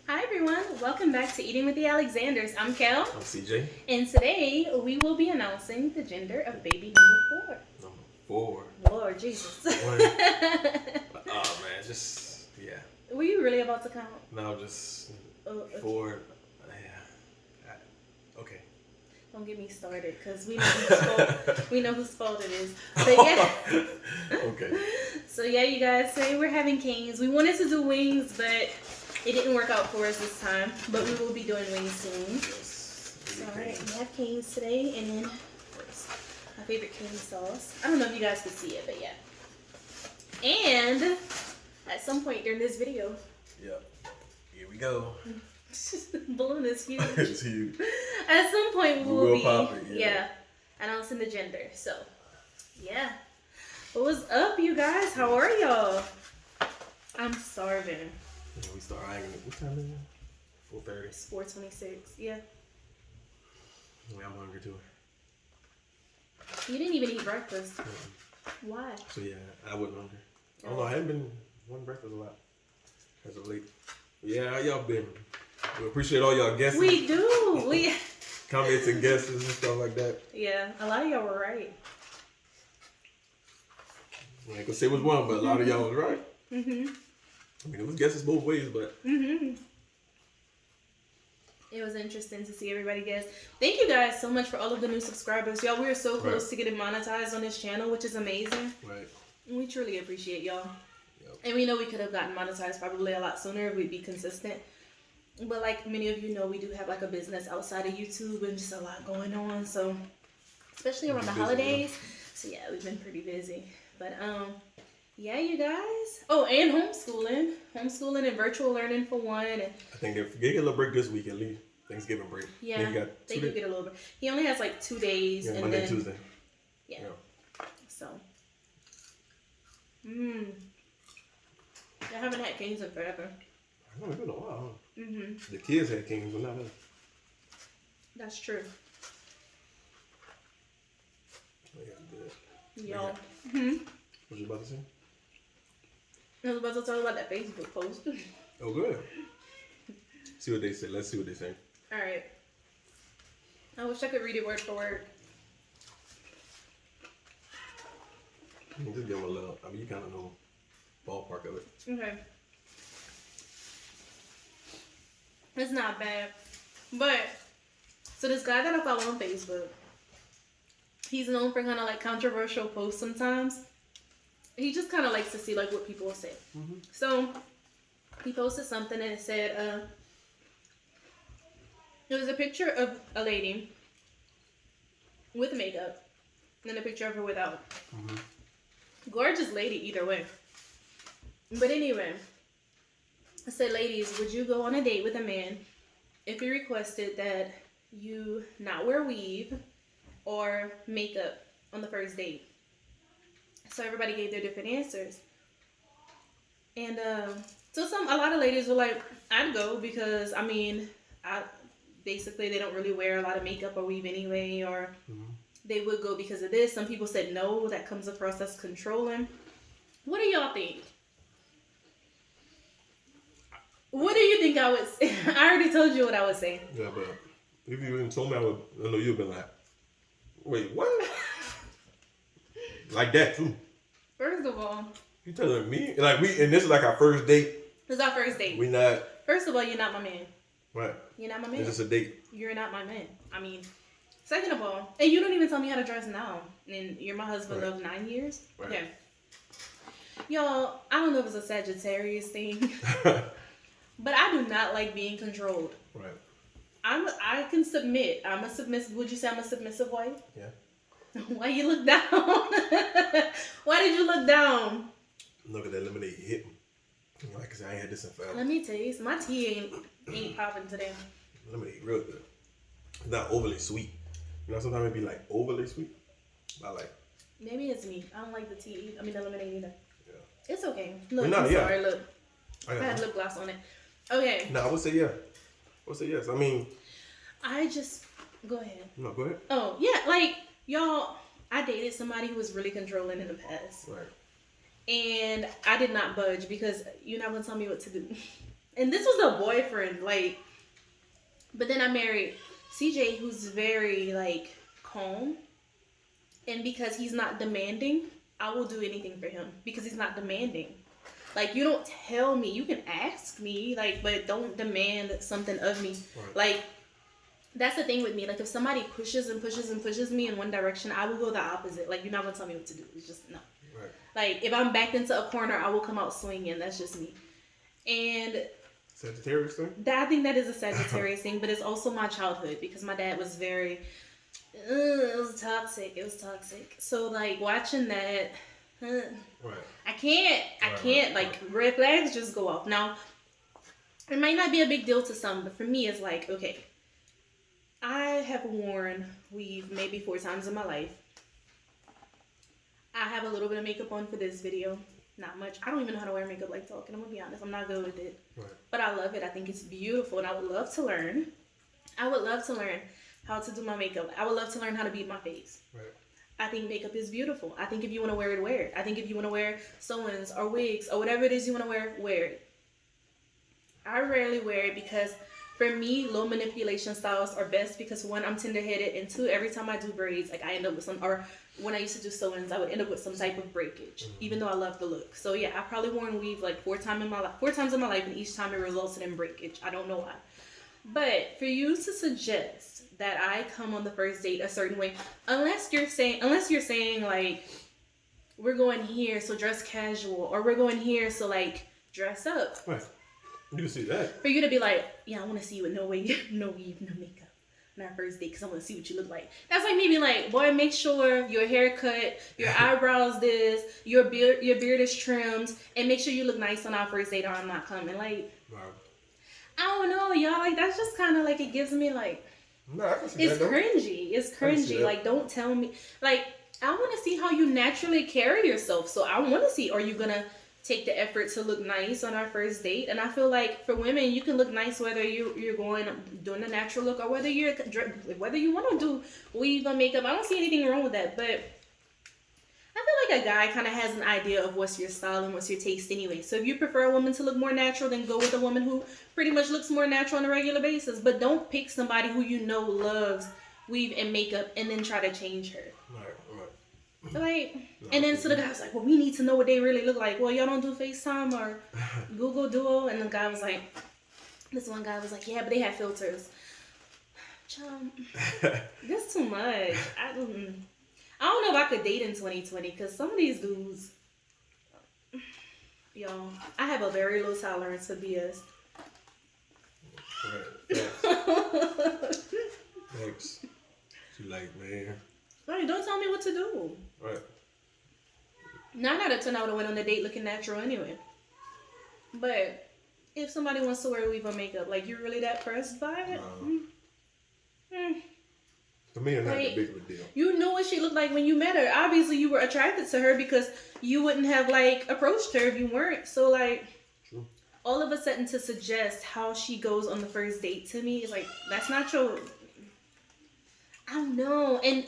Hi everyone, welcome back to Eating with the Alexanders. I'm Kel, I'm CJ. and today we will be announcing the gender of baby number Number 4. 4. Lord Jesus. One. Oh man, just yeah. Were you really about to count? No, just Okay. 4. Yeah. Okay. Don't get me started, because we know whose fault. We know whose fault it is. But yeah. Okay. So yeah, you guys, today we're having canes. We wanted to do wings, but it didn't work out for us this time. But we will be doing wings soon. Yes. So alright, we have canes today, and then first, my favorite cane sauce. I don't know if you guys can see it, but yeah. And at some point during this video, Yep. Here we go. balloon is huge. It's huge. At some point we will be pop it, yeah. announcing the gender. So yeah. What's up, you guys? How are y'all? I'm starving. Yeah, we start eyeing it. What time is it? 4:30. It's 4:26. Yeah. Yeah, I'm hungry too. You didn't even eat breakfast. Mm-hmm. Why? So yeah, I wasn't hungry. I don't know. I haven't been wanting breakfast a lot as of late. Yeah, how y'all been? We appreciate all y'all guesses. We do. We Comments and guesses and stuff like that. Yeah, a lot of y'all were right. I ain't gonna say which one, but a lot of y'all was right. Mhm. I mean, it was guesses both ways, but Mhm. It was interesting to see everybody guess. Thank you guys so much for all of the new subscribers, y'all. We are so close to getting monetized on this channel, which is amazing. right. And we truly appreciate y'all. Yep. And we know we could have gotten monetized probably a lot sooner if we'd be consistent. But like many of you know, we do have like a business outside of YouTube and just a lot going on. So especially around the holidays. So yeah, we've been pretty busy. But yeah, you guys. Oh, and homeschooling and virtual learning for one. And I think if they get a little break this week at least, Thanksgiving break. yeah, then you got they 2 do days. get a little bit. He only has like 2 days, Yeah, and Monday, then Tuesday. yeah. Yeah. So, I haven't had canes in forever. I know it's been a while. Huh? Mhm. The kids had kings, but not us. That's true. Oh, yeah, good. Y'all. What you about to say? I was about to talk about that Facebook post. Oh, good. See what they say. Let's see what they say. All right. I wish I could read it word for word. Just give them a little. I mean, you kind of know ballpark of it. Okay. It's not bad. But, so this guy that I follow on Facebook, he's known for kind of like controversial posts sometimes. He just kind of likes to see like what people will say. Mm-hmm. So, he posted something and it said, it was a picture of a lady with makeup and then a picture of her without. Mm-hmm. Gorgeous lady either way. But anyway, I said, ladies, would you go on a date with a man if he requested that you not wear weave or makeup on the first date? So everybody gave their different answers. And so a lot of ladies were like, I'd go because, I mean, basically they don't really wear a lot of makeup or weave anyway, or they would go because of this. Some people said no, that comes across as controlling. What do y'all think? What do you think I would say? I already told you what I would say. Yeah, but if you even told me, I know you'd been like, wait, what? Like that too. First of all, You telling me? Like and this is like our first date. this is our first date. We not. First of all, you're not my man. Right. You're not my man. It's just a date. You're not my man. I mean, second of all, and you don't even tell me how to dress now. And you're my husband of 9 years. Right. Okay. Y'all, I don't know if it's a Sagittarius thing, but I do not like being controlled. Right. I can submit. I'm a submissive. Would you say I'm a submissive wife? Yeah. Why you look down? Why did you look down? Look at that lemonade hit me. You know, like I said, I ain't had this in forever. Let me taste. My tea ain't popping today. Lemonade real good. It's not overly sweet. You know, sometimes it be like overly sweet. But I like. Maybe it's me. I don't like the tea. I mean the lemonade either. Yeah. It's okay. Look, No, I'm yeah. sorry. Look, I I had lip gloss on it. Okay. No, I would say yeah. I would say yes. I mean. I just go ahead. No, go ahead. Oh yeah, like y'all. I dated somebody who was really controlling in the past. Right. And I did not budge because you're not going to tell me what to do. And this was a boyfriend, like, but then I married CJ, who's very, like, calm. And because he's not demanding, I will do anything for him because he's not demanding. Like, you don't tell me. You can ask me, like, but don't demand something of me. Right. Like, that's the thing with me. Like, if somebody pushes and pushes and pushes me in one direction, I will go the opposite. Like, you're not going to tell me what to do. It's just, no. Right. Like, if I'm backed into a corner, I will come out swinging. That's just me. And Sagittarius thing? I think that is a Sagittarius thing, but it's also my childhood because my dad was very, it was toxic. It was toxic. So, like, watching that, Right. I can't, like, red flags just go off. Now, it might not be a big deal to some, but for me, it's like, okay, I have worn weave maybe 4 times in my life. I have a little bit of makeup on for this video. Not much. I don't even know how to wear makeup like talking. I'm going to be honest. I'm not good with it. Right. But I love it. I think it's beautiful, and I would love to learn. I would love to learn how to do my makeup. I would love to learn how to beat my face. Right. I think makeup is beautiful. I think if you want to wear it, wear it. I think if you want to wear sew-ins or wigs or whatever it is you want to wear it. I rarely wear it because for me, low manipulation styles are best because 1, I'm tender-headed, and 2, every time I do braids, like I end up with some, or when I used to do sew-ins, I would end up with some type of breakage, even though I love the look. So yeah, I probably worn weave like 4 times in my life, and each time it resulted in breakage. I don't know why. But for you to suggest that I come on the first date a certain way, unless you're saying like, we're going here, so dress casual, or we're going here, so like dress up. Right. You can see that. For you to be like, yeah, I want to see you with no weave, no makeup on our first date because I want to see what you look like. That's like me being like, boy, make sure your haircut, your eyebrows this, your beard is trimmed, and make sure you look nice on our first date or I'm not coming. Like, Wow. I don't know, y'all. Like, that's just kind of like, it gives me like, No, I can see it's that, cringy. It's cringy. Like, don't tell me. Like, I want to see how you naturally carry yourself. So I want to see, are you going to take the effort to look nice on our first date? And I feel like for women, you can look nice whether you're doing the natural look or whether you want to do weave or makeup. I don't see anything wrong with that, but I feel like a guy kind of has an idea of what's your style and what's your taste anyway. So if you prefer a woman to look more natural, then go with a woman who pretty much looks more natural on a regular basis. But don't pick somebody who you know loves weave and makeup and then try to change her. Right. Like, and then so the guy was like, well, we need to know what they really look like. Well, y'all don't do FaceTime or Google Duo? And the guy was like, this one guy was like, yeah, but they have filters. That's too much. I don't know if I could date in 2020 because some of these dudes, y'all, I have a very low tolerance for BS. Right. Thanks. She like, man. Right, don't tell me what to do. Right. 9 out of 10, I would have went on a date looking natural anyway. But if somebody wants to wear weave or makeup, like, you're really that pressed by it? To me, it's not that big of a deal. You knew what she looked like when you met her. Obviously, you were attracted to her because you wouldn't have, like, approached her if you weren't. So, like, True. All of a sudden to suggest how she goes on the first date to me is like, that's not your... I don't know. And...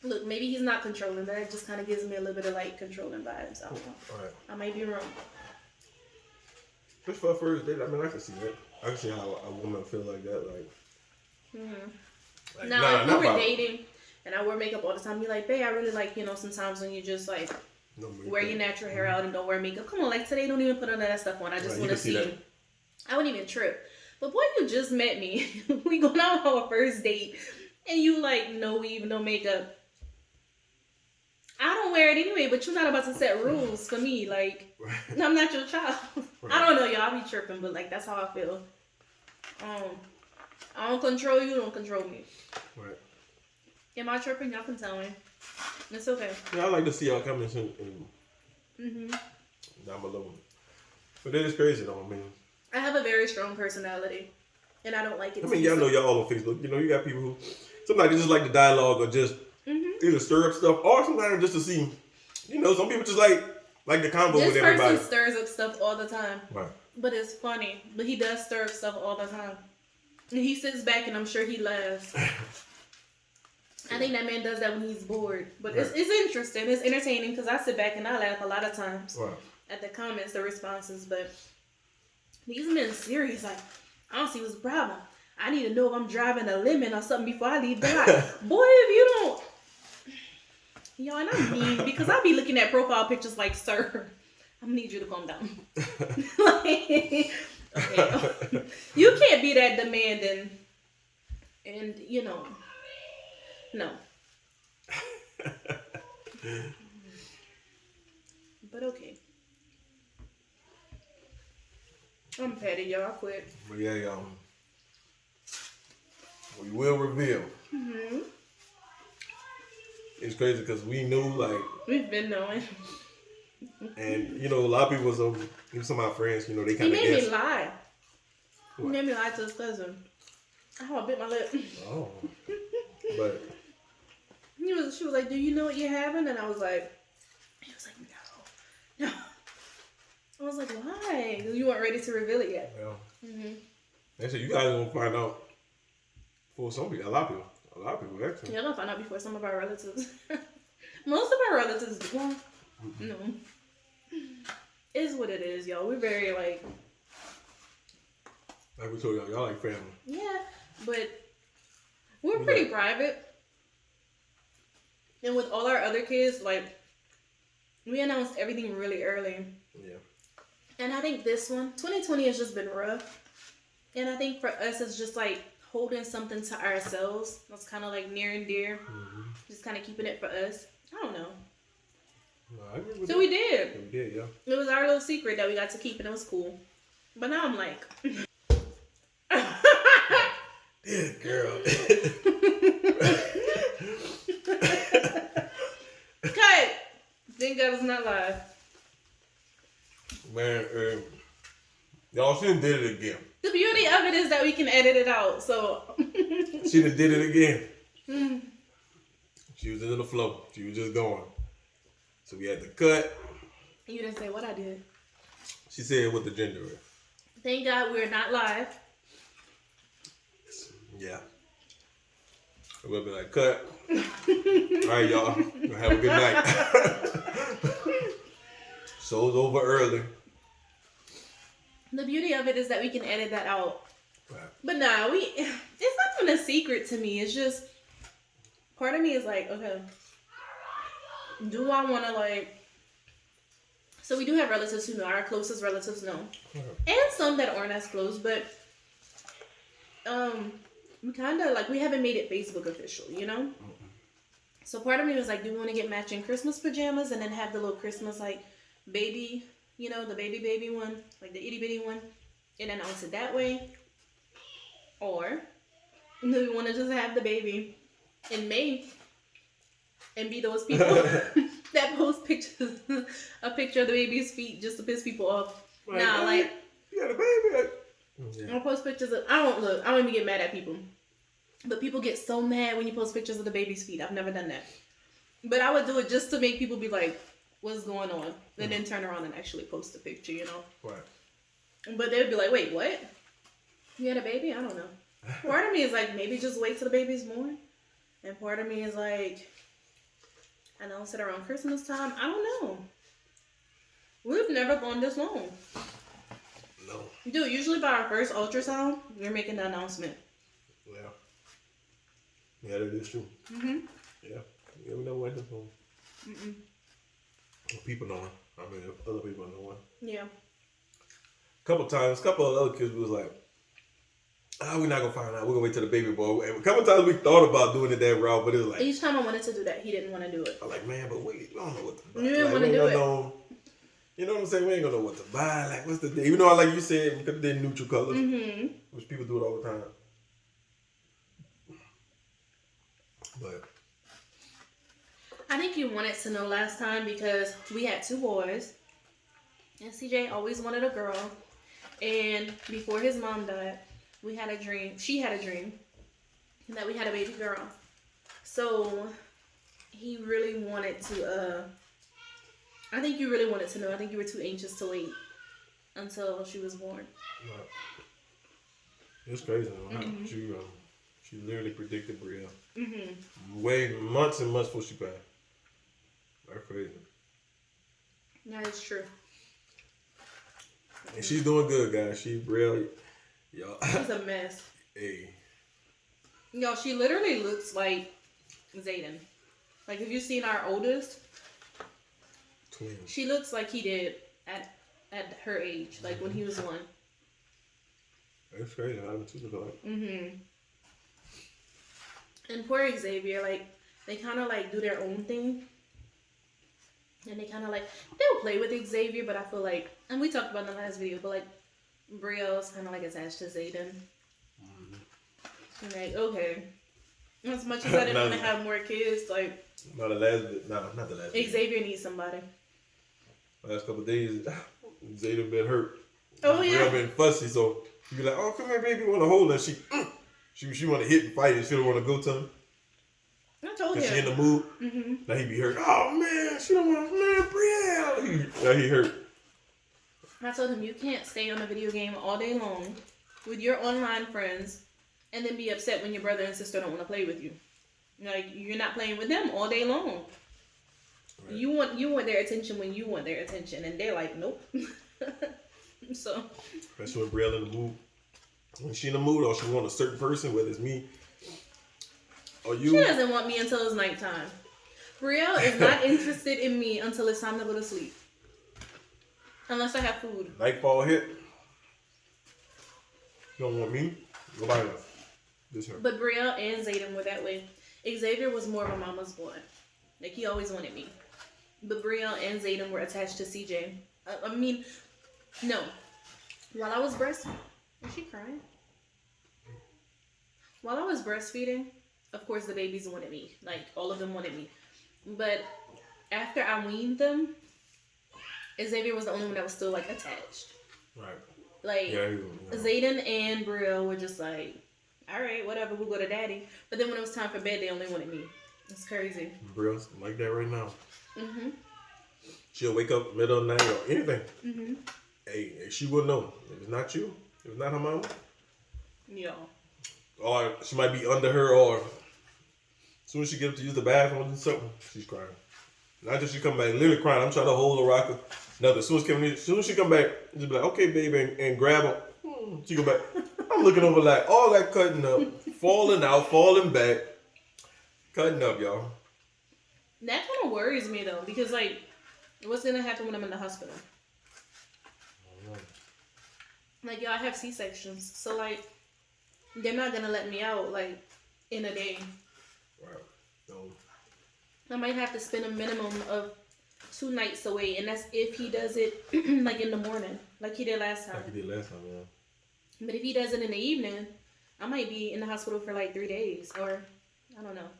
look, maybe he's not controlling, but it just kind of gives me a little bit of like controlling vibes. I don't know. Right. I might be wrong. Just for a first date, I mean, I can see that. I can see how a woman feel like that. Like, like now, if we were dating and I wear makeup all the time, be like, babe, I really like, sometimes when you just like wear your natural hair out and don't wear makeup. Come on, like today, don't even put none of that stuff on. I just want to see you. I wouldn't even trip. But boy, you just met me. We going out on our first date and you like no weave, no makeup. I don't wear it anyway, but you're not about to set rules for me. Like, I'm not your child. Right. I don't know, y'all. I be tripping, but like, that's how I feel. I don't control you, don't control me. Right. Am I tripping? Y'all can tell me. It's okay. Yeah, I like to see y'all comments and down below. But it is crazy though, I mean. I have a very strong personality, and I don't like it. I mean, y'all know y'all all on Facebook. You got people who, sometimes just like the dialogue or just either stir up stuff or sometimes just to see, some people just like the combo with everybody. This person stirs up stuff all the time. Right. But it's funny. But he does stir up stuff all the time. And he sits back and I'm sure he laughs. I think that man does that when he's bored. But right. It's interesting. It's entertaining because I sit back and I laugh a lot of times at the comments, the responses. But These men serious. Like, I don't see what's the problem. I need to know if I'm driving a lemon or something before I leave the house. Boy, if you don't, yo, and I'm mean because I be looking at profile pictures like, sir, I'm gonna need you to calm down. Like, okay, you can't be that demanding, and you know, no. But okay. I'm petty, y'all. I quit. But yeah, y'all. We will reveal. Mm-hmm. It's crazy because we knew, like, We've been knowing. and you know, a lot of people was even some of my friends, you know, they He kind of made guessed. me lie. He What? made me lie to his cousin. I bit my lip. Oh, but She was like, "Do you know what you're having?" And I was like, he was like, "No." I was like, "Why?" 'Cause you weren't ready to reveal it yet. well, Mm-hmm. they said you guys gonna find out for some people, a lot of people actually. You're gonna find out before some of our relatives. Most of our relatives, well, no. It's what it is, y'all. We're very like we told y'all like family. yeah, but we're pretty private. And with all our other kids, like, we announced everything really early. Yeah. And I think this one, 2020 has just been rough. And I think for us, it's just like holding something to ourselves. That's kind of like near and dear. Mm-hmm. Just kind of keeping it for us. I don't know. No, I agree with So that. we did. Yeah, we did, yeah. It was our little secret that we got to keep, and it was cool. But now I'm like, Yeah, girl. cut. Thank God it's not live. Man, y'all she done did it again. The beauty of it is that we can edit it out. So She done did it again. She was in the flow. She was just going. So we had to cut. You didn't say what I did. She said what the gender is. Thank God we're not live. Yeah. We'll be like, cut. All right, y'all. Have a good night. Show's over early. The beauty of it is that we can edit that out. Right. But nah, it's not even a secret to me. It's just, part of me is like, okay, do I want to like, so we do have relatives who know, our closest relatives know. And some that aren't as close, but we kind of like, we haven't made it Facebook official, you know? So part of me was like, do we want to get matching Christmas pajamas and then have the little Christmas like baby, you know, the baby one, like the itty bitty one, and announce it that way? Or do we want to just have the baby in May and be those people that post pictures, a picture of the baby's feet just to piss people off? Right. Nah, like, you got a baby. Yeah. I'll post pictures of, I don't even get mad at people. But people get so mad when you post pictures of the baby's feet. I've never done that. But I would do it just to make people be like, what's going on? And then turn around and actually post a picture, you know? Right. But they would be like, wait, what? You had a baby? I don't know. Part of me is like, maybe just wait till the baby's born. And part of me is like, announce it around Christmas time. I don't know. We've never gone this long. No. Dude, usually by our first ultrasound, we're making the announcement. Yeah. Yeah, that is true. Mm-hmm. Yeah. Yeah, we never went this long. Mm-mm. People knowing. I mean, other people knowing. Yeah. Couple of other kids was like, we're not gonna find out. We're gonna wait till the baby boy. And a couple of times we thought about doing it that route, but it was like, Each time I wanted to do that, he didn't want to do it. I'm like, man, but wait, I don't know what to buy. You didn't like, want to do it. Know, you know what I'm saying? We ain't gonna know what to buy. Like, what's the day? Even though, like you said, we could have did neutral colors, Mm-hmm. which people do it all the time. But I think you wanted to know last time because we had 2 boys. And CJ always wanted a girl. And before his mom died, we had a dream. She had a dream that we had a baby girl. So he really wanted to, I think you really wanted to know. I think you were too anxious to wait until she was born. it's crazy. Mm-hmm. She literally predicted Bria. Mm-hmm. Way months and months before she passed. That's crazy. That is true. And she's doing good, guys. She's brilliant. Y'all. She's a mess. Hey. Yo, she literally looks like Zayden. Like, if you've seen our oldest, Twins. she looks like he did at her age, like when he was 1. That's crazy. I haven't seen it. Mm-hmm. And poor Xavier, like, they kind of like do their own thing. And they kind of like, they'll play with Xavier, but I feel like, and we talked about in the last video, but like, Brielle's kind of like attached to Zayden. Like, okay. As much as I didn't want to have more kids, like, not the last Xavier needs somebody. Last couple of days, Zayden been hurt. Oh, yeah. Brielle been fussy, so you be like, oh, come here, baby, you want to hold her. She want to hit and fight and she don't want to go to him. I told him. She in the mood. Mm-hmm. Now he be hurt. Oh, man, she don't want to, man, Brielle. Now he hurt. I told him, you can't stay on a video game all day long with your online friends and then be upset when your brother and sister don't want to play with you. Like, you're not playing with them all day long. Right. You want their attention when you want their attention, and they're like, nope. So. Especially when Brielle in the mood. When she in the mood or she want a certain person, whether it's me or you. She doesn't want me until it's nighttime. Brielle is not interested in me until it's time to go to sleep. Unless I have food. Nightfall hit. You don't want me? Nobody else. Just her. But Brielle and Zayden were that way. Xavier was more of a mama's boy. Like, he always wanted me. But Brielle and Zayden were attached to CJ. I mean, no. While I was breastfeeding... Is she crying? While I was breastfeeding, of course the babies wanted me. Like, all of them wanted me. But after I weaned them, Xavier was the only one that was still, like, attached. Right. Like, yeah. Zayden and Brielle were just like, all right, whatever, we'll go to daddy. But then when it was time for bed, they only wanted me. It's crazy. Brielle's like that right now. Mm-hmm. She'll wake up middle of the night or anything. Mm-hmm. Hey, she wouldn't know. If it's not you, if it's not her mama. Yeah. Or she might be under her, or as soon as she gets up to use the bathroom or something, she's crying. Not just she come back, literally crying. I'm trying to hold her rocker. Nothing. As soon as she come back, just be like, okay, baby, and grab her. She go back. I'm looking over like all that cutting up, falling out, falling back, cutting up, y'all. That kind of worries me though, because like, what's gonna happen when I'm in the hospital? Like, y'all have C-sections, so like, they're not gonna let me out like in a day. Right. No. I might have to spend a minimum of 2 nights away, and that's if he does it like in the morning, like he did last time. Like he did last time, yeah. But if he does it in the evening, I might be in the hospital for like 3 days, or I don't know.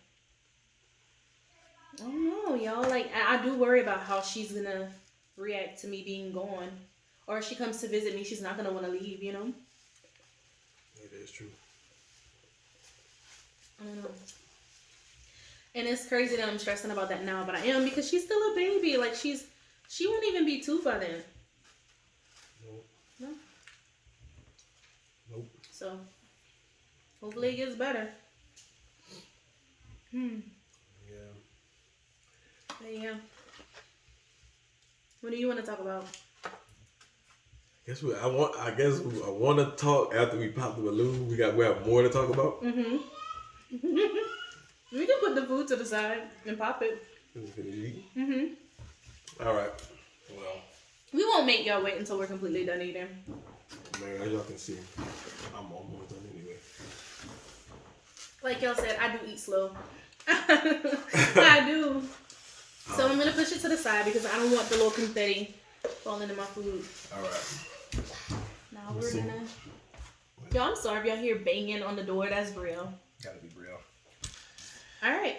I don't know, y'all. Like, I do worry about how she's gonna react to me being gone. Or if she comes to visit me, she's not gonna want to leave, you know? That is true. I don't know. And it's crazy that I'm stressing about that now, but I am, because she's still a baby. Like, she won't even be 2 by then. Nope. No. Nope. So, hopefully it gets better. Yeah. But yeah. What do you want to talk about? I guess I want to talk after we pop the balloon. We have more to talk about. Mm-hmm. We can put the food to the side and pop it. Mm-hmm. All right. Well. We won't make y'all wait until we're completely done eating. Man, as y'all can see, I'm almost done anyway. Like y'all said, I do eat slow. I do. So I'm going to push it to the side because I don't want the little confetti falling in my food. All right. Now we're going to... Y'all, I'm sorry if y'all hear banging on the door. That's Brielle. Gotta be Brielle. All right.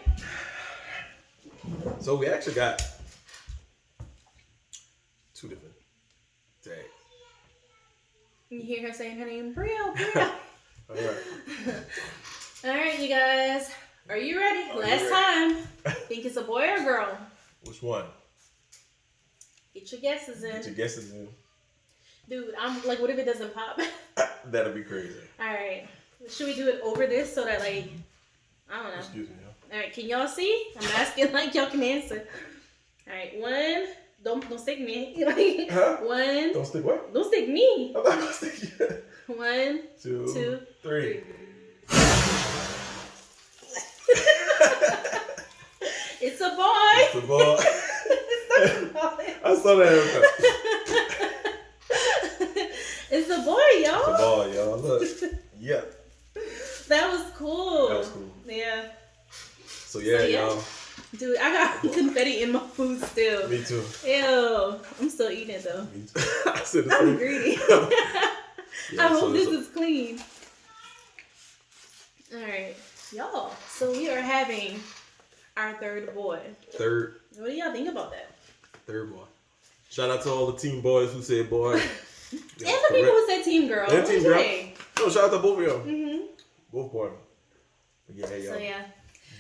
So we actually got 2 different tags. You hear her saying her name? Brielle, Brielle. All right. All right, you guys. Are you ready? Last time. Think it's a boy or girl? Which one? Get your guesses in. Get your guesses in. Dude, I'm like, what if it doesn't pop? That'll be crazy. All right. Should we do it over this so that, like, I don't know. Excuse me, y'all. All right, can y'all see? I'm asking like y'all can answer. All right, 1, Don't stick me. Like, Huh? one. Don't stick what? Don't stick me. I'm not gonna stick you. 1, 2, 3. It's a boy. It's a ball. It's a boy. I saw that haircut. It's a boy, y'all. It's a ball, y'all. Look. Yeah. That was cool. That was cool. Yeah. So yeah, y'all. Dude, I got confetti in my food still. Me too. Ew. I'm still eating it though. Me too. I said the I'm same. greedy. Yeah, I hope this is clean. Alright. Y'all. So we are having our third boy. Third What do y'all think about that? boy. Shout out to all the team boys who said boy. And the people who said team girl. And team girl. Okay. No, shout out to both of y'all. Mm-hmm. Both boys. Yeah, y'all. So yeah.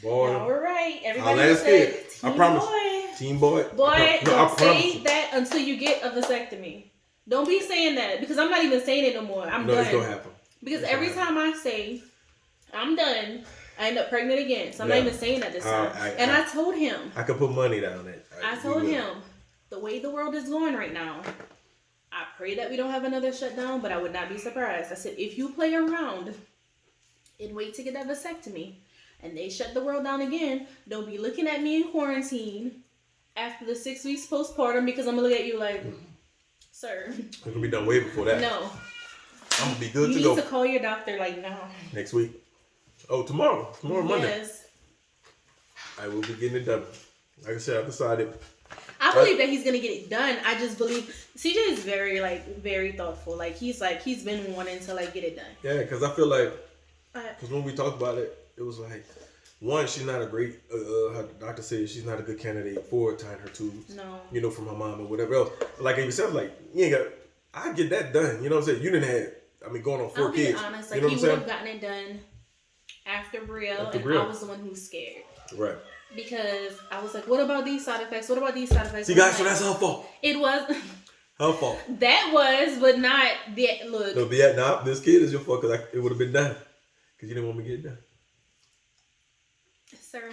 Boy. Y'all were right. Our Everybody last said kid. team I promise. boy. Team boy. Boy, I don't promise say you. that until you get a vasectomy. Don't be saying that because I'm not even saying it no more. I'm No, done. it's gonna happen. Because It's every gonna happen. time I say I'm done, I end up pregnant again. So I'm not Yeah. even saying that this time. I told him. I could put money down on it. I told him the way the world is going right now, I pray that we don't have another shutdown, but I would not be surprised. I said, if you play around and wait to get that vasectomy and they shut the world down again, don't be looking at me in quarantine after the 6 weeks postpartum because I'm going to look at you like, sir. It could be done way before that. No. I'm gonna be good You to go. need to call your doctor like now. Next week. Oh, tomorrow. Tomorrow Monday. Yes. I will be getting it done. Like I said, I decided. I believe that he's gonna get it done. I just believe CJ is very thoughtful. He's been wanting to get it done. Yeah, because I feel like, because when we talked about it, it was like, one, she's not a great, her doctor said she's not a good candidate for tying her tubes. No. You know, from her mom or whatever else. Like you said, you ain't got, I get that done. You know what I'm saying? You didn't have, going on 4 kids. I'll be honest, you know he what would I'm have gotten it done after Brielle, and Brielle. I was the one who was scared. Right. Because I was like, what about these side effects? What about these side effects? See, guys, so that's her fault. It was. Her fault. That was, but not the look. No, but yeah, nah, this kid is your fault because it would have been done. Because you didn't want me to get it done. Sir.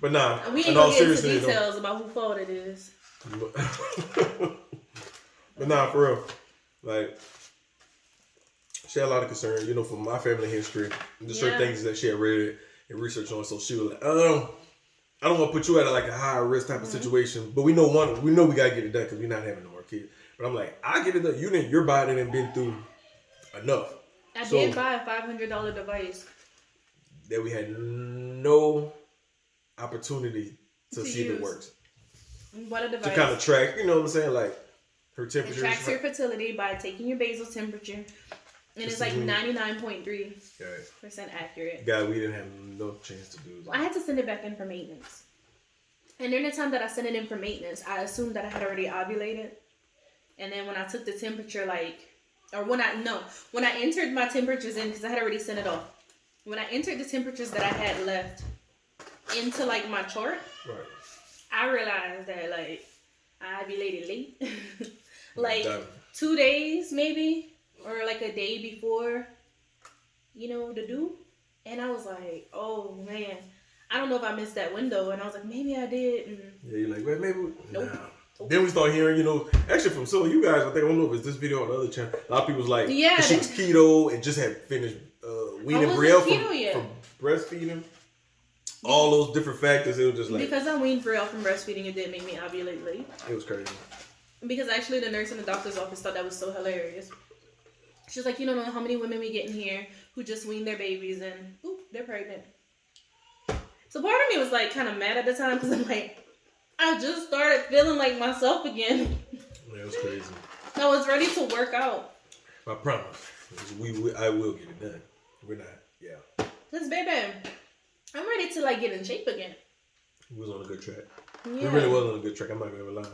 But nah, We ain't in all gonna get into seriousness, details about whose fault it is. But nah, for real. She had a lot of concern, from my family history. And just certain things that she had read and researched on. So she was like, I don't want to put you at a higher risk type of situation. But we know we got to get it done because we're not having no more kids. But I'm like, I get it done. Your body didn't been through enough. I did buy a $500 device. That we had no opportunity to see if it works. What a device. To kind of track, you know what I'm saying? Her temperature. It tracks your fertility by taking your basal temperature. And it's 99.3% accurate. God, we didn't have no chance to do that. I had to send it back in for maintenance. And during the time that I sent it in for maintenance, I assumed that I had already ovulated. And then when I took the temperature, when I entered my temperatures in, because I had already sent it off. When I entered the temperatures that I had left into my chart, Right. I realized that I ovulated late. Done. 2 days maybe, or a day before, the due. And I was like, oh man, I don't know if I missed that window. And I was like, maybe I did. And Yeah, you're like, well, maybe. Nope. Nah. Then we start hearing, actually from some of you guys, I don't know if it's this video or the other channel. A lot of people was like, Yeah, she was keto and just had finished weaning wasn't Brielle keto yet. from breastfeeding. All those different factors, it was just because I weaned Brielle from breastfeeding, it did make me ovulate late. it was crazy. Because actually the nurse in the doctor's office thought that was so hilarious. She was like, you don't know how many women we get in here who just wean their babies and, oop, they're pregnant. So part of me was kind of mad at the time because I'm like, I just started feeling like myself again. Yeah, it was crazy. I was ready to work out. I promise. I will get it done. We're not, yeah. Because, baby, I'm ready to get in shape again. We was on a good track. Yeah. We really was on a good track. I'm not gonna lie.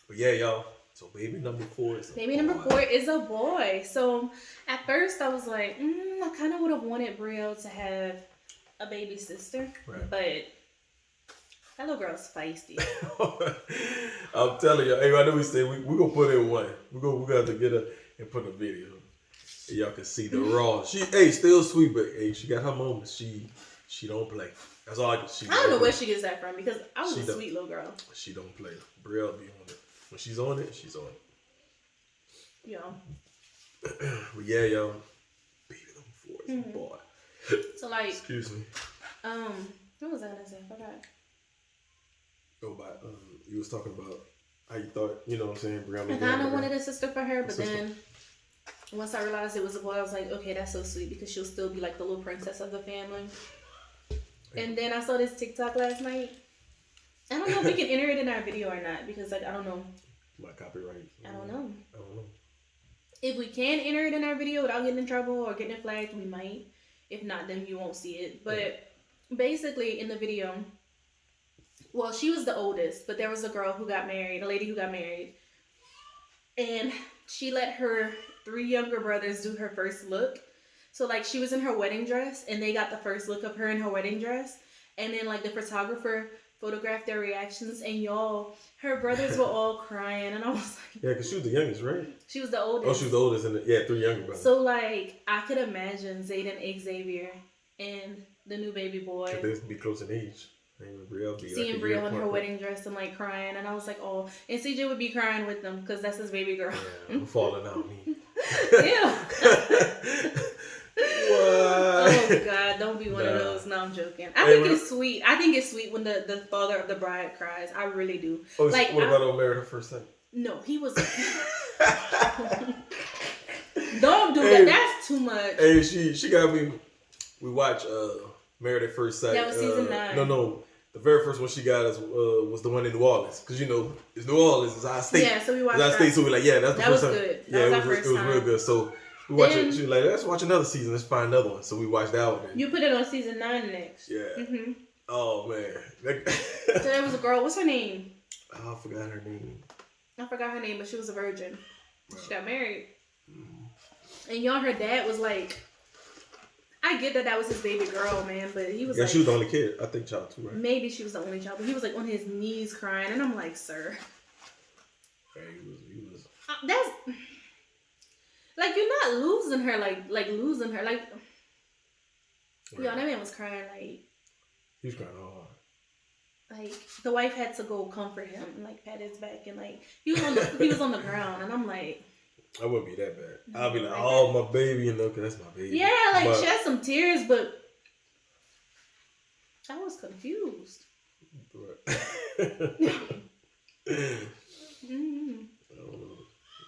But yeah, y'all. So baby number 4 is a Baby number 4 is a boy. So at first I was like, I kind of would have wanted Brielle to have a baby sister. Right. But that little girl's feisty. I'm telling you, hey, I know we said we're gonna put in one. We're gonna have to get her and put a video. Y'all can see the raw. She still sweet, but she got her moments. She don't play. That's all I don't know where she gets that from because I was a sweet little girl. She don't play. Brielle be on it. When she's on it, she's on it. Yeah. But yeah, yo. Baby, them fours, boy. So like. Excuse me. What was I gonna say? I forgot. Oh, but you was talking about how you thought, you know what I'm saying, Brielle. I kind of wanted a sister for her, but then once I realized it was a boy, I was like, okay, that's so sweet because she'll still be like the little princess of the family. And then I saw this TikTok last night. I don't know if we can enter it in our video or not because like I don't know. My copyright. I don't know. I don't know. If we can enter it in our video without getting in trouble or getting it flagged, we might. If not, then you won't see it. But basically in the video, well, she was the oldest, but there was a girl who got married, a lady who got married. And she let her 3 younger brothers do her first look. So like she was in her wedding dress and they got the first look of her in her wedding dress. And then like the photographer photographed their reactions and y'all, her brothers were all crying and I was like... Yeah, because she was the youngest, right? She was the oldest. Oh, she was the oldest and 3 younger brothers. So like I could imagine Zayden Xavier and the new baby boy. Could they be close in age? Seeing Brielle in her wedding dress and like crying and I was like, oh, and CJ would be crying with them because that's his baby girl. Yeah, I'm falling out. Yeah. What? Oh God, don't be one of those. No, I'm joking. I think it's sweet. I think it's sweet when the father of the bride cries. I really do. Oh, like, what about Married at First Sight? No, he was. Don't do that. That's too much. Hey, she got me. We watched Married at First Sight. That was season 9. No. The very first one she got us was the one in New Orleans, because you know it's New Orleans, it's our state. Yeah, so we watched that. State, so we like, yeah, that's the first time. That was good. Yeah, it was real good. So we watched it. She was like, let's watch another season. Let's find another one. So we watched that one. You put it on season 9 next. Yeah. Mm-hmm. Oh man. So there was a girl. What's her name? Oh, I forgot her name. I forgot her name, but she was a virgin. She got married. And y'all, her dad was like, I get that was his baby girl, man, but he was like... Yeah, she was the only kid. I think child too, right? Maybe she was the only child, but he was like on his knees crying, and I'm like, sir. Yeah, he was... That's... Like, you're not losing her, like losing her, like... Right. Yo, that man was crying, like... He was crying hard. Like, the wife had to go comfort him and, like, pat his back, and, like, he was on the ground, and I'm like... I wouldn't be that bad. I'll be like, oh, my baby, you know, because that's my baby. Yeah, like, she had some tears, but I was confused. Mm-hmm.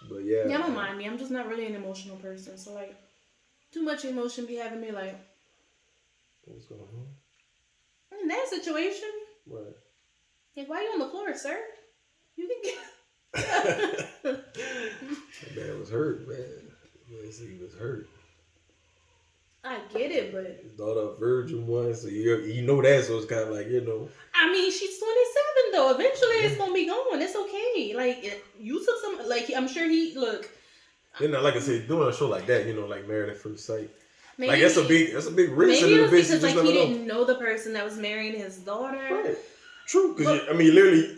But yeah. Yeah, don't mind me. I'm just not really an emotional person. So, like, too much emotion be having me, like... What's going on? In that situation? What? Like, why are you on the floor, sir? You can get... That man was hurt, man. He was hurt. I get it, but... His daughter a virgin one, so you know that, so it's kind of like, you know. I mean, she's 27, though. Eventually, it's going to be gone. It's okay. Like, you took some... Like, I'm sure he... Look... Then, like I said, doing a show like that, you know, like Married at First Sight. Maybe, like, that's a big risk. Maybe it was because, like, he didn't know the person that was marrying his daughter. Right. True, because, I mean, literally...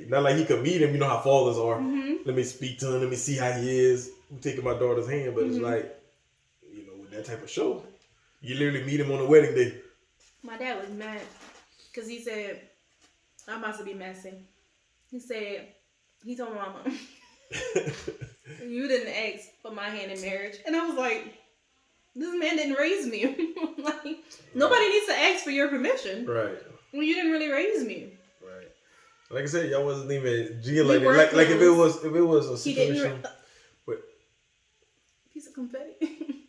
not like he could meet him. You know how fathers are. Mm-hmm. Let me speak to him. Let me see how he is. I'm taking my daughter's hand, but it's like, you know, with that type of show, you literally meet him on the wedding day. My dad was mad because he said, "I'm about to be messy." He said, he told Mama, "You didn't ask for my hand in marriage," and I was like, "This man didn't raise me. Like, nobody needs to ask for your permission, right? Well, you didn't really raise me." Like I said, y'all wasn't even G like that. Like if it was a situation, but piece of confetti.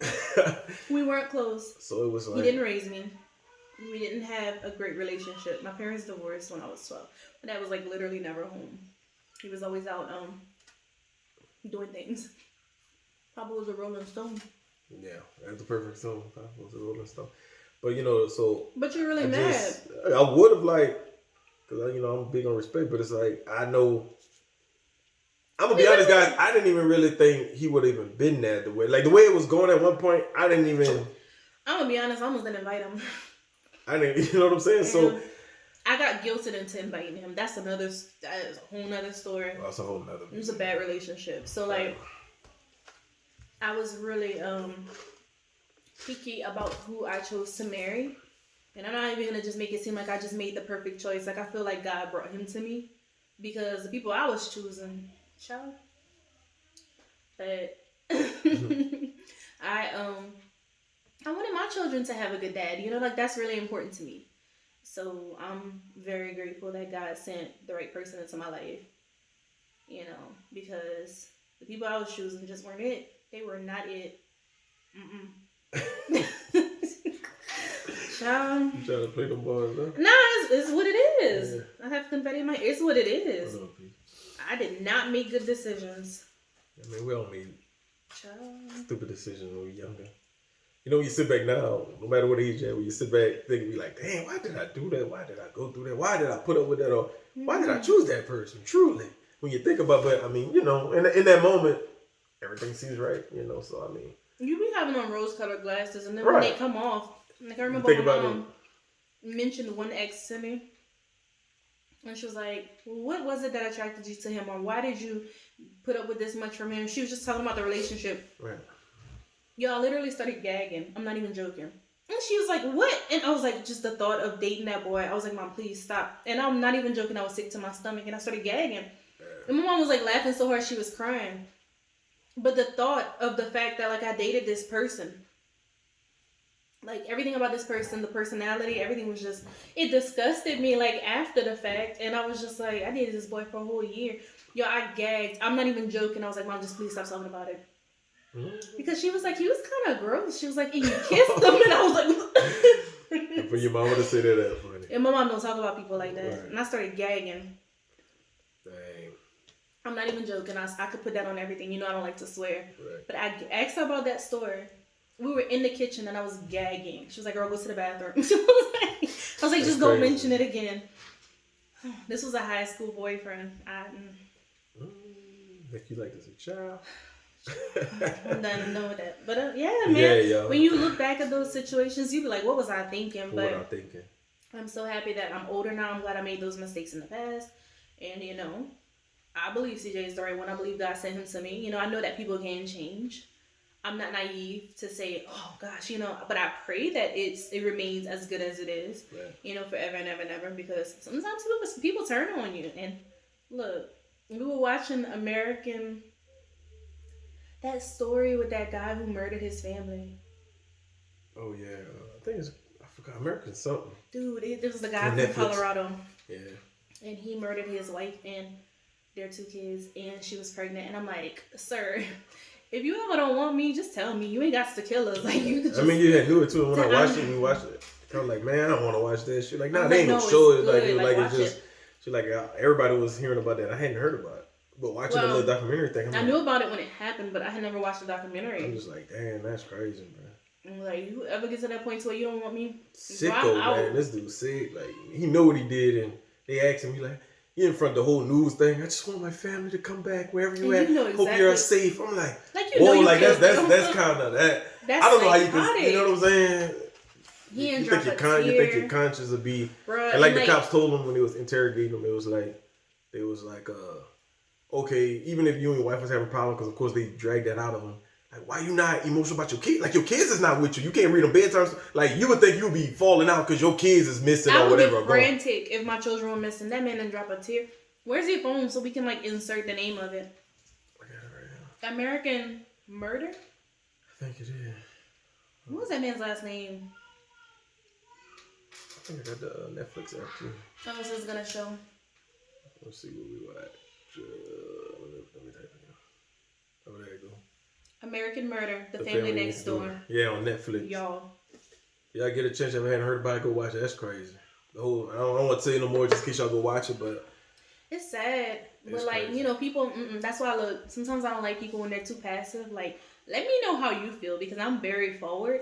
We weren't close. So it was like he didn't raise me. We didn't have a great relationship. My parents divorced when I was 12. My dad was like literally never home. He was always out doing things. Papa was a Rolling Stone. Yeah, that's the perfect song. Papa was a Rolling Stone. But you know, so. But you're really mad. I would have like. Because, you know, I'm big on respect, but it's like, I know, I'm going to be honest, guys, I didn't even really think he would have even been there the way. Like, the way it was going at one point, I didn't even. I'm going to be honest, I almost didn't invite him. I didn't, you know what I'm saying? And so. I got guilted into inviting him. That is a whole nother story. That's a whole nother. It was a bad relationship. So, like, I was really picky about who I chose to marry. And I'm not even gonna just make it seem like I just made the perfect choice. Like I feel like God brought him to me because the people I was choosing, child. But I wanted my children to have a good dad. You know, like that's really important to me. So I'm very grateful that God sent the right person into my life. You know, because the people I was choosing just weren't it. They were not it. Child. You trying to play them boys, huh? No, it's what it is. Yeah. I have confetti in my ear. It's what it is. I did not make good decisions. I mean, we all made stupid decisions when we were younger. You know, when you sit back now, no matter what age you're at, when you sit back thinking, be like, damn, why did I do that? Why did I go through that? Why did I put up with that? Or why did I choose that person? Truly. When you think about it, I mean, you know, in that moment, everything seems right, you know, so I mean. You be having on rose-colored glasses, and then when they come off, like I remember my mom mentioned one ex to me, and she was like, well, what was it that attracted you to him, or why did you put up with this much from him? She was just talking about the relationship. Right. Y'all literally started gagging. I'm not even joking. And she was like, what? And I was like, just the thought of dating that boy. I was like, Mom, please stop. And I'm not even joking. I was sick to my stomach, and I started gagging. And my mom was like laughing so hard she was crying. But the thought of the fact that like I dated this person, like everything about this person, the personality, everything was just, it disgusted me like after the fact. And I was just like, I dated this boy for a whole year. Yo, I gagged. I'm not even joking. I was like, Mom, just please stop talking about it. Because she was like, he was kind of gross. She was like, and you kissed him. And I was like, for your mama to say that funny. And my mom don't talk about people like that. Right. And I started gagging. Dang. I'm not even joking. I could put that on everything. You know I don't like to swear. Right. But I asked her about that story. We were in the kitchen and I was gagging. She was like, girl, go to the bathroom. I was like, just don't mention it again. This was a high school boyfriend. Like you like as a child. I'm done with that. But yeah, man. Yeah, when you look back at those situations, you be like, what was I thinking? What I'm thinking. I'm so happy that I'm older now. I'm glad I made those mistakes in the past. And, you know, I believe CJ is the right one. I believe God sent him to me. You know, I know that people can change. I'm not naive to say, oh gosh, you know, but I pray that it remains as good as it is, right. You know, forever and ever and ever, because sometimes people turn on you. And look, we were watching that story with that guy who murdered his family. Oh yeah, I think I forgot, American something. Dude, this was the guy from Colorado. Yeah. And he murdered his wife and their 2 kids, and she was pregnant. And I'm like, sir, if you ever don't want me, just tell me. You ain't got to kill us. Like you. Could just, I mean, you had knew it too. When I watched it, we watched it. I was like, man, I don't want to watch that shit. Like, nah, they ain't gonna show it. Like it's just. She like everybody was hearing about that. I hadn't heard about it, but watching the little documentary thing, I knew about it when it happened, but I had never watched the documentary. I'm just like, damn, that's crazy, man. I'm like, you ever get to that point where you don't want me? Sicko, man. This dude sick. Like, he know what he did, and they asked him, he like, he in front of the whole news thing. I just want my family to come back wherever you at. You know exactly. Hope you're safe. I'm like, whoa, like that's kind of that. That's I don't know how you can, you know what I'm saying? You think your conscience would be, bruh, and like the cops told him when they was interrogating him, it was like, okay, even if you and your wife was having a problem, because of course they dragged that out of him. Like, why you not emotional about your kids? Like, your kids is not with you. You can't read them bedtime. Like, you would think you'd be falling out because your kids is missing or whatever. I would be frantic if my children were missing. That man didn't drop a tear. Where's your phone so we can, like, insert the name of it? I got it right now. American Murder? I think it is. What was that man's last name? I think I got the Netflix app, too. Oh, so it's going to show. Let's see where we were at. Let me type it in. Oh, there you go. American Murder, The Family Next Door. Yeah, on Netflix. Y'all get a chance. If you hadn't heard about it, go watch it. That's crazy. The whole, I don't want to tell you no more just in case y'all go watch it, but it's sad. But like, crazy. You know, people, that's why I look, sometimes I don't like people when they're too passive. Like, let me know how you feel, because I'm very forward.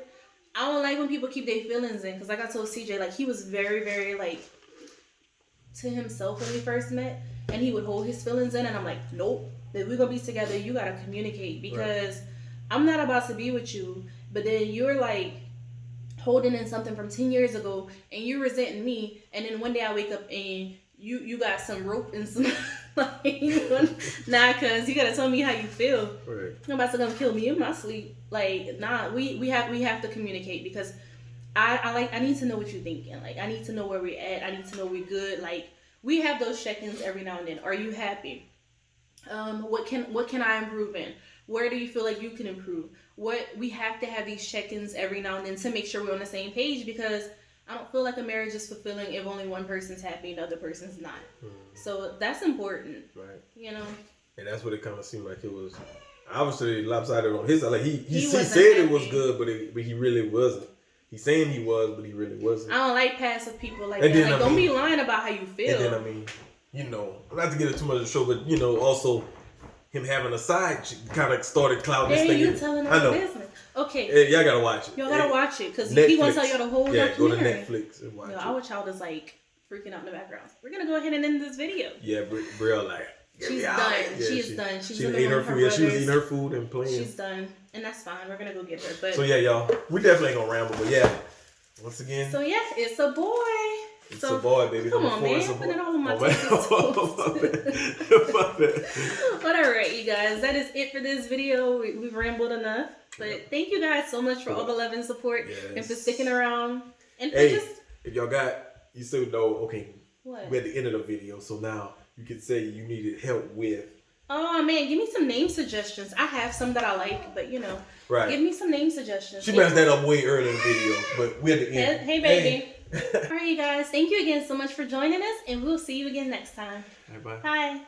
I don't like when people keep their feelings in, because like I told CJ, like, he was very, very, like, to himself when we first met, and he would hold his feelings in, and I'm like, nope. If we're going to be together, you got to communicate, because right. I'm not about to be with you, but then you're like holding in something from 10 years ago and you're resenting me, and then one day I wake up and you got some rope and some like, nah, cuz you got to tell me how you feel. Right. Nobody's going to kill me in my sleep. Like, nah, we have to communicate, because I need to know what you're thinking. Like, I need to know where we're at. I need to know we're good. Like, we have those check-ins every now and then. Are you happy? What can I improve in? Where do you feel like you can improve? We have to have these check-ins every now and then to make sure we're on the same page, because I don't feel like a marriage is fulfilling if only one person's happy and the other person's not. So that's important. Right. You know? And that's what it kind of seemed like it was. Obviously lopsided on his side. Like he said happy. It was good, but he really wasn't. He's saying he was, but he really wasn't. I don't like passive people like and that. Then, like, don't be lying about how you feel. And then, you know, not to get into too much of the show, but, you know, also him having a side chick kind of started clouding this thing. You telling our business. Okay. Hey, y'all gotta watch it. Y'all gotta watch it, because he wants to tell y'all the whole documentary. Go to Netflix and watch it. Our child is like freaking out in the background. We're gonna go ahead and end this video. Yeah, Brielle like. She's done. Yeah, she's done. She ate her food. Yeah, she was eating her food and playing. She's done, and that's fine. We're gonna go get her. But so yeah, y'all, we definitely ain't gonna ramble. But yeah, once again. So yeah, it's a boy. It's a boy, baby. Come on, man. Put it all on my toes. But all right, you guys, that is it for this video. We've rambled enough. But thank you guys so much for all the love and support, and for sticking around. And for if y'all you still know, okay, what? We're at the end of the video, so now you can say you needed help with. Oh man, give me some name suggestions. I have some that I like, but give me some name suggestions. She messed that up way early in the video, but we're at the end. Hey baby. All right, you guys. Thank you again so much for joining us, and we'll see you again next time. Bye. Bye.